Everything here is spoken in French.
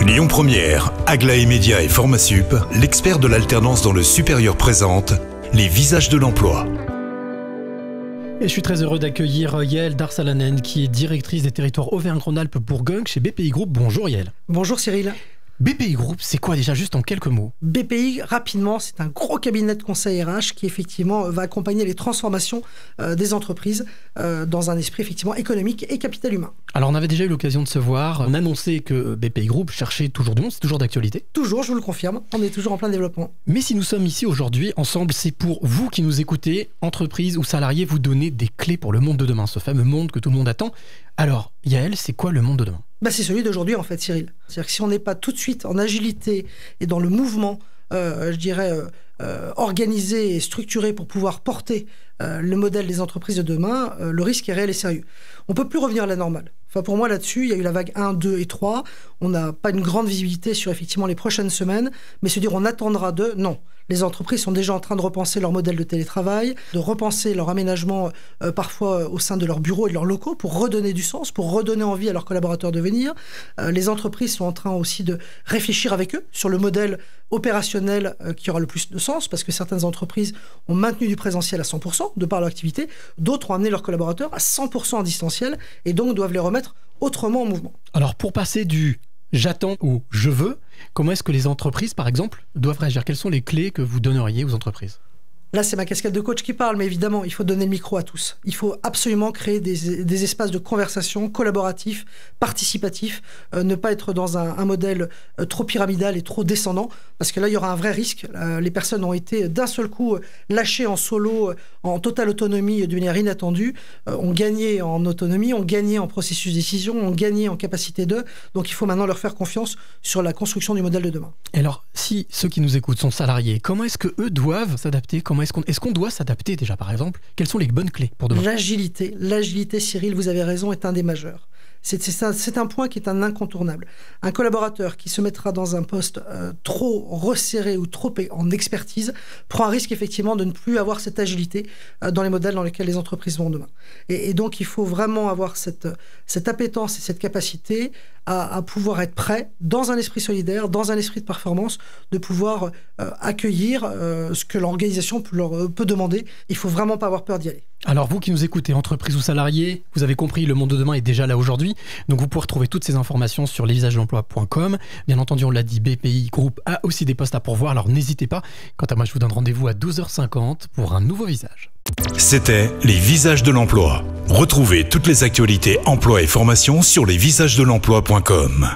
Lyon Première, Aglaé Média et Formasup, l'expert de l'alternance dans le supérieur présente les visages de l'emploi. Et je suis très heureux d'accueillir Yael Darsalanen, qui est directrice des territoires Auvergne-Rhône-Alpes-Bourgogne chez BPI Group. Bonjour Yael. Bonjour Cyril. BPI Group, c'est quoi déjà, juste en quelques mots? BPI, rapidement, c'est un gros cabinet de conseil RH qui effectivement va accompagner les transformations des entreprises dans un esprit effectivement économique et capital humain. Alors on avait déjà eu l'occasion de se voir, on annonçait que BPI Group cherchait toujours du monde, c'est toujours d'actualité? Toujours, je vous le confirme, on est toujours en plein développement. Mais si nous sommes ici aujourd'hui ensemble, c'est pour vous qui nous écoutez, entreprises ou salariés, vous donner des clés pour le monde de demain, ce fameux monde que tout le monde attend. Alors Yael, c'est quoi le monde de demain? C'est celui d'aujourd'hui en fait, Cyril. C'est-à-dire que si on n'est pas tout de suite en agilité et dans le mouvement, organisé et structuré pour pouvoir porter le modèle des entreprises de demain, le risque est réel et sérieux. On ne peut plus revenir à la normale. Enfin, pour moi, là-dessus, il y a eu la vague 1, 2 et 3. On n'a pas une grande visibilité sur effectivement les prochaines semaines, mais se dire on attendra de... Non. Les entreprises sont déjà en train de repenser leur modèle de télétravail, de repenser leur aménagement parfois au sein de leurs bureaux et de leurs locaux pour redonner du sens, pour redonner envie à leurs collaborateurs de venir. Les entreprises sont en train aussi de réfléchir avec eux sur le modèle opérationnel qui aura le plus de sens, parce que certaines entreprises ont maintenu du présentiel à 100% de par leur activité, d'autres ont amené leurs collaborateurs à 100% en distanciel et donc doivent les remettre autrement en mouvement. Alors pour passer du j'attends ou je veux, comment est-ce que les entreprises, par exemple, doivent réagir? Quelles sont les clés que vous donneriez aux entreprises? Là, c'est ma casquette de coach qui parle, mais évidemment, il faut donner le micro à tous. Il faut absolument créer des espaces de conversation collaboratifs, participatifs, ne pas être dans un modèle trop pyramidal et trop descendant, parce que là, il y aura un vrai risque. Les personnes ont été d'un seul coup lâchées en solo, en totale autonomie de manière inattendue, ont gagné en autonomie, ont gagné en processus de décision, ont gagné en capacité d'eux. Donc, il faut maintenant leur faire confiance sur la construction du modèle de demain. Et alors, si ceux qui nous écoutent sont salariés, comment est-ce qu'eux doivent s'adapter? Est-ce qu'on doit s'adapter déjà, par exemple? Quelles sont les bonnes clés pour demain? L'agilité, Cyril, vous avez raison, est un des majeurs. C'est un point qui est un incontournable. Un collaborateur qui se mettra dans un poste trop resserré ou trop en expertise prend un risque effectivement de ne plus avoir cette agilité dans les modèles dans lesquels les entreprises vont demain. Et donc il faut vraiment avoir cette appétence et cette capacité à pouvoir être prêt, dans un esprit solidaire, dans un esprit de performance, de pouvoir accueillir ce que l'organisation peut demander. Il ne faut vraiment pas avoir peur d'y aller. Alors vous qui nous écoutez, entreprise ou salariés, vous avez compris, le monde de demain est déjà là aujourd'hui. Donc vous pourrez retrouver toutes ces informations sur lesvisagesdelemploi.com. Bien entendu, on l'a dit, BPI Group a aussi des postes à pourvoir, alors n'hésitez pas. Quant à moi, je vous donne rendez-vous à 12h50 pour un nouveau visage. C'était les visages de l'emploi. Retrouvez toutes les actualités emploi et formation sur lesvisagesdelemploi.com.